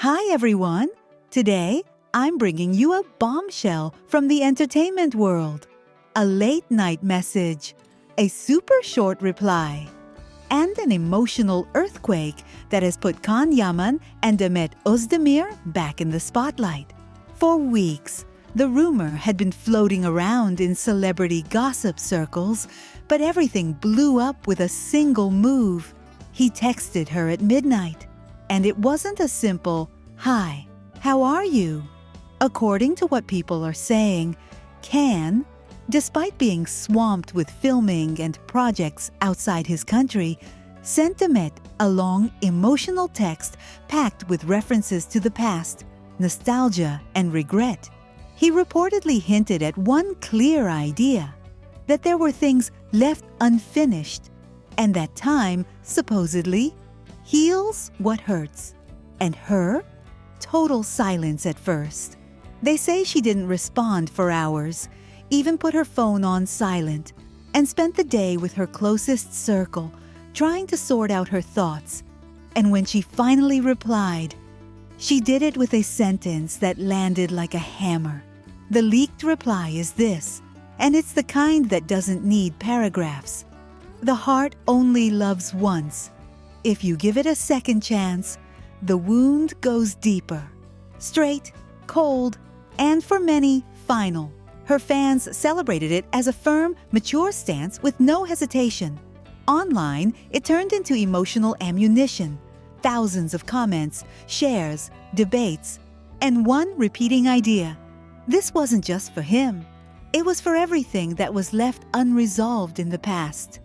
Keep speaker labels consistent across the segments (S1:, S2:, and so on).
S1: Hi everyone! Today, I'm bringing you a bombshell from the entertainment world. A late-night message, a super short reply, and an emotional earthquake that has put Yaman and Demet'S Icy back in the spotlight. For weeks, the rumor had been floating around in celebrity gossip circles, but everything blew up with a single move. He texted her at midnight. And it wasn't a simple, "Hi, how are you?" According to what people are saying, Can, despite being swamped with filming and projects outside his country, sent Demet a long, emotional text packed with references to the past, nostalgia, and regret. He reportedly hinted at one clear idea, that there were things left unfinished, and that time, supposedly, heals what hurts. And her? Total silence at first. They say she didn't respond for hours, even put her phone on silent, and spent the day with her closest circle, trying to sort out her thoughts. And when she finally replied, she did it with a sentence that landed like a hammer. The leaked reply is this, and it's the kind that doesn't need paragraphs. The heart only loves once. If you give it a second chance, the wound goes deeper. Straight, cold, and for many, final. Her fans celebrated it as a firm, mature stance with no hesitation. Online, it turned into emotional ammunition. Thousands of comments, shares, debates, and one repeating idea. This wasn't just for him. It was for everything that was left unresolved in the past.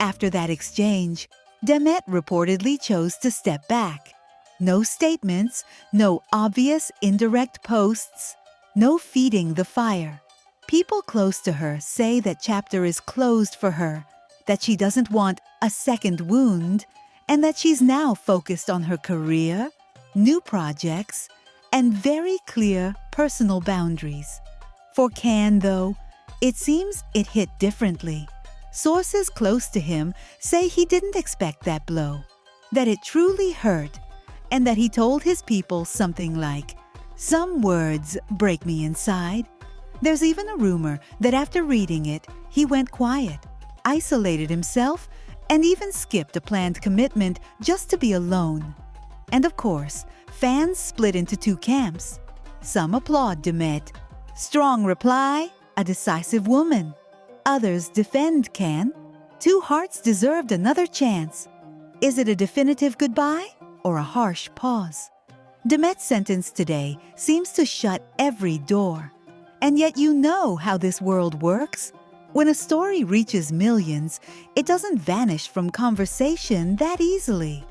S1: After that exchange, Demet reportedly chose to step back. No statements, no obvious indirect posts, no feeding the fire. People close to her say that chapter is closed for her, that she doesn't want a second wound, and that she's now focused on her career, new projects, and very clear personal boundaries. For Can, though, it seems it hit differently. Sources close to him say he didn't expect that blow, that it truly hurt, and that he told his people something like, "Some words break me inside." There's even a rumor that after reading it, he went quiet, isolated himself, and even skipped a planned commitment just to be alone. And of course, fans split into two camps. Some applaud Demet. Strong reply, a decisive woman. Others defend Can. Two hearts deserved another chance. Is it a definitive goodbye or a harsh pause? Demet's sentence today seems to shut every door. And yet you know how this world works. When a story reaches millions, it doesn't vanish from conversation that easily.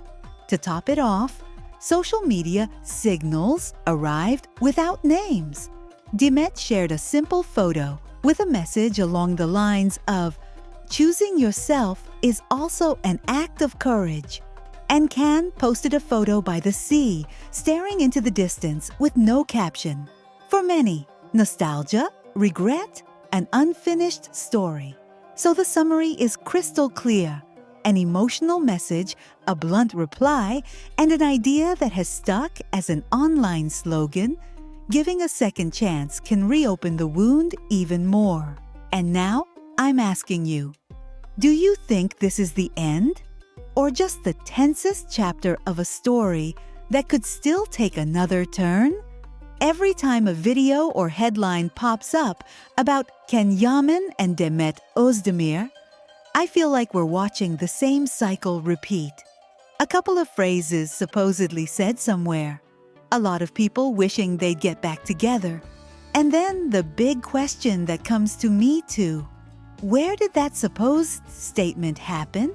S1: To top it off, social media signals arrived without names. Demet shared a simple photo with a message along the lines of, "Choosing yourself is also an act of courage." And Can posted a photo by the sea, staring into the distance with no caption. For many, nostalgia, regret, an unfinished story. So the summary is crystal clear. An emotional message, a blunt reply, and an idea that has stuck as an online slogan. Giving a second chance can reopen the wound even more. And now, I'm asking you, do you think this is the end? Or just the tensest chapter of a story that could still take another turn? Every time a video or headline pops up about Yaman and Demet'S Icy, I feel like we're watching the same cycle repeat. A couple of phrases supposedly said somewhere. A lot of people wishing they'd get back together. And then the big question that comes to me too. Where did that supposed statement happen?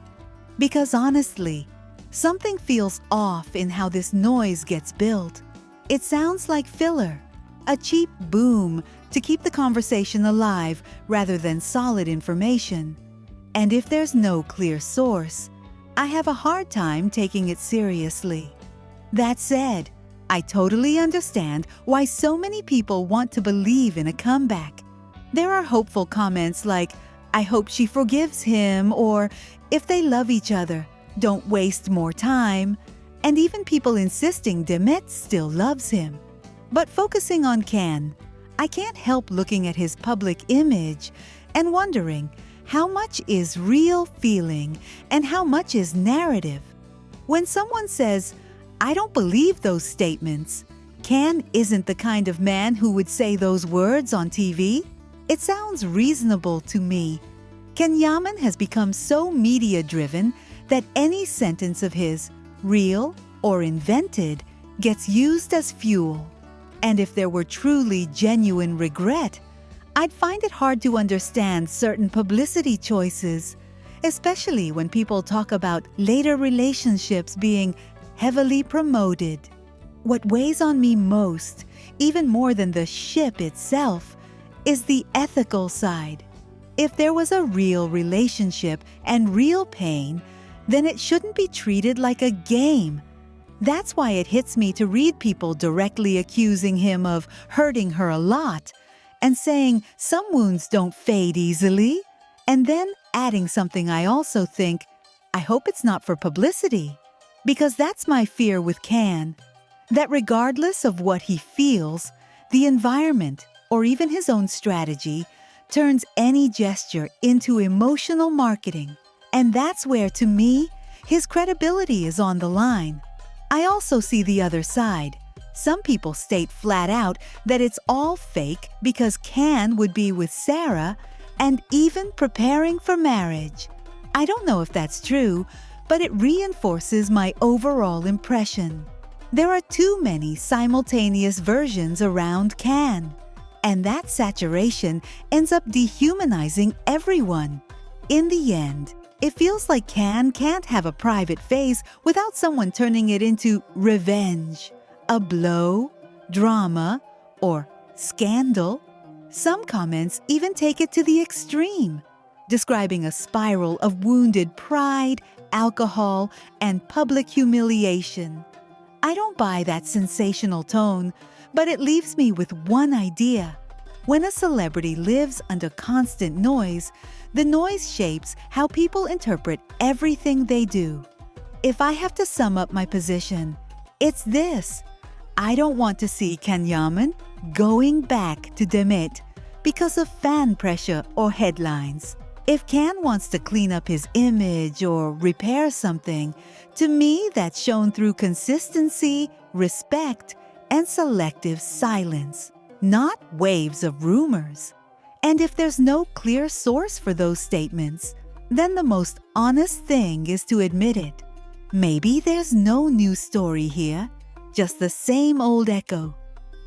S1: Because honestly, something feels off in how this noise gets built. It sounds like filler, a cheap boom to keep the conversation alive rather than solid information. And if there's no clear source, I have a hard time taking it seriously. That said, I totally understand why so many people want to believe in a comeback. There are hopeful comments like, "I hope she forgives him," or "If they love each other, don't waste more time." and even people insisting Demet still loves him. But focusing on Can, I can't help looking at his public image and wondering how much is real feeling and how much is narrative. When someone says, "I don't believe those statements," Can isn't the kind of man who would say those words on TV. It sounds reasonable to me. Can Yaman has become so media-driven that any sentence of his, real or invented, gets used as fuel. And if there were truly genuine regret, I'd find it hard to understand certain publicity choices, especially when people talk about later relationships being heavily promoted. What weighs on me most, even more than the ship itself, is the ethical side. If there was a real relationship and real pain, then it shouldn't be treated like a game. That's why it hits me to read people directly accusing him of hurting her a lot and saying some wounds don't fade easily, and then adding something I also think, I hope it's not for publicity. Because that's my fear with Can, that regardless of what he feels, the environment, or even his own strategy, turns any gesture into emotional marketing. And that's where, to me, his credibility is on the line. I also see the other side. Some people state flat out that it's all fake because Can would be with Sarah and even preparing for marriage. I don't know if that's true, but it reinforces my overall impression. There are too many simultaneous versions around Can, and that saturation ends up dehumanizing everyone. In the end, it feels like Can can't have a private phase without someone turning it into revenge, a blow, drama, or scandal. Some comments even take it to the extreme, describing a spiral of wounded pride, alcohol, and public humiliation. I don't buy that sensational tone, but it leaves me with one idea. When a celebrity lives under constant noise, the noise shapes how people interpret everything they do. If I have to sum up my position, it's this. I don't want to see Can Yaman going back to Demet because of fan pressure or headlines. If Can wants to clean up his image or repair something, to me that's shown through consistency, respect, and selective silence, not waves of rumors. And if there's no clear source for those statements, then the most honest thing is to admit it. Maybe there's no new story here, just the same old echo.